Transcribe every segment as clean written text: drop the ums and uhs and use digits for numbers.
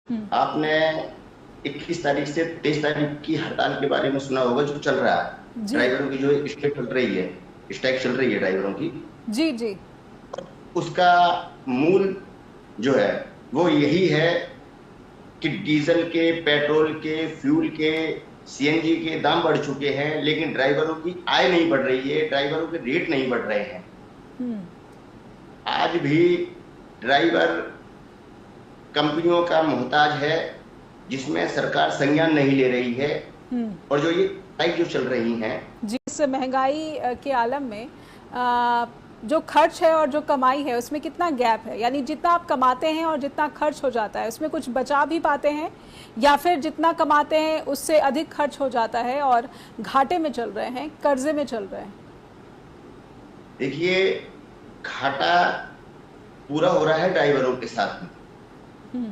हम्म। आपने 21 तारीख से 23 तारीख की हड़ताल के बारे में सुना होगा, जो चल रहा है। जी ड्राइवरों की जो स्ट्राइक चल रही है, स्ट्राइक चल रही है ड्राइवरों की। जी जी। उसका मूल जो है वो यही है कि डीजल के, पेट्रोल के, फ्यूल के, सीएनजी के दाम बढ़ चुके हैं, लेकिन ड्राइवरों की आय नहीं बढ़ रही है, ड्राइवरों के रेट नहीं बढ़ रहे हैं। हम्म। आज भी ड्राइवर कंपनियों का मोहताज है, जिसमें सरकार संज्ञान नहीं ले रही है। हम्म। और जो ये स्ट्राइक जो चल रही हैं, जी, इस महंगाई के आलम में जो खर्च है और जो कमाई है उसमें कितना गैप है? यानी जितना आप कमाते हैं और जितना खर्च हो जाता है उसमें कुछ बचा भी पाते हैं, या फिर जितना कमाते हैं उससे अधिक खर्च हो जाता है और घाटे में चल रहे हैं, कर्जे में चल रहे हैं? देखिए, घाटा पूरा हो रहा है ड्राइवरों के साथ में। हम्म।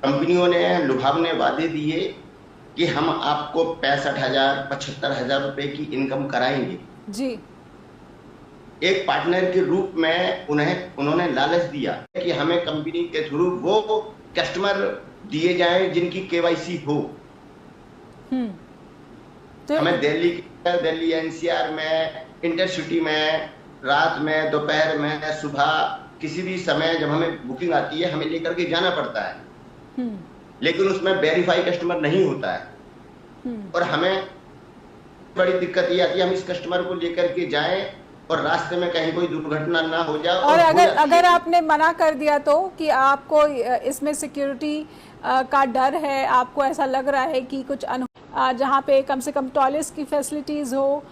कंपनियों ने लुभावने वादे दिए कि हम आपको 65,000 75,000 रुपए की इनकम कराएंगे। जी। एक पार्टनर के रूप में उन्होंने लालच दिया कि हमें कंपनी के थ्रू वो कस्टमर दिए जाएं जिनकी केवाईसी हो। हम्म। तो हमें दिल्ली एनसीआर में, इंटरसिटी में, रात में, दोपहर में, सुबह, किसी भी समय जब हमें बुकिंग आती है हमें लेकर के जाना पड़ता है, हम्म। लेकिन उसमें वेरीफाई कस्टमर नहीं होता है। हम्म। और हमें बड़ी दिक्कत ये आती है, हम इस कस्टमर को लेकर के जाएं और रास्ते में कहीं कोई दुर्घटना ना हो जाए, और और हो अगर जाती है। अगर आपने मना कर दिया तो कि आपको इसमें सिक्योरिटी का डर है, आपको ऐसा लग रहा है कि कुछ जहाँ पे कम से कम टॉयलेट्स की फैसिलिटीज़ हो,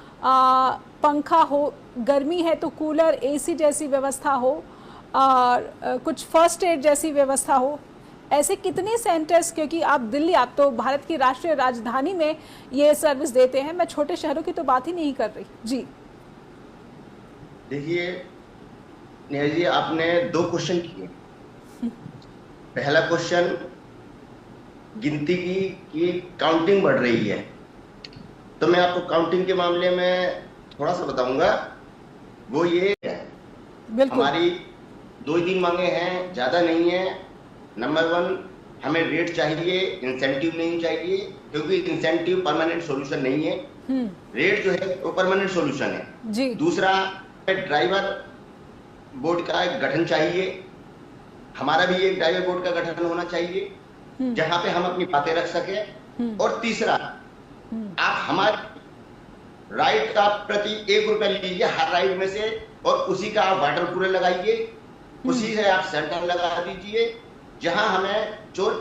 पंखा हो, गर्मी है तो कूलर, एसी जैसी व्यवस्था हो, और कुछ फर्स्ट एड जैसी व्यवस्था हो, ऐसे कितने सेंटर्स, क्योंकि आप दिल्ली, आप तो भारत की राष्ट्रीय राजधानी में ये सर्विस देते हैं, मैं छोटे शहरों की तो बात ही नहीं कर रही। जी। देखिए नेहा जी, आपने दो क्वेश्चन किए। पहला क्वेश्चन गिनती की कि काउंटिंग बढ़ रही है, तो मैं आपको काउंटिंग के मामले में थोड़ा सा बताऊंगा। वो ये है, बिल्कुल। हमारी दो ही दिन मांगे हैं, ज्यादा नहीं है। नंबर वन, हमें रेट चाहिए, इंसेंटिव नहीं चाहिए, क्योंकि इंसेंटिव परमानेंट सॉल्यूशन नहीं है। हम्म। रेट जो है वो परमानेंट सॉल्यूशन है। जी। दूसरा, ड्राइवर बोर्ड का एक गठन चाहिए। हमारा भी एक ड्राइवर बोर्ड का गठन होना चाहिए, हम्म। जहां पे हम अपनी बातें रख सके। हम्म। और तीसरा, हम्म। आप हमारे राइड का प्रति 1 रुपया लीजिए हर राइड में से, और उसी का आप वाटर कूलर लगाइए, हम्म। उसी से आप सेंटर लगा दीजिए। जहां हमें चोर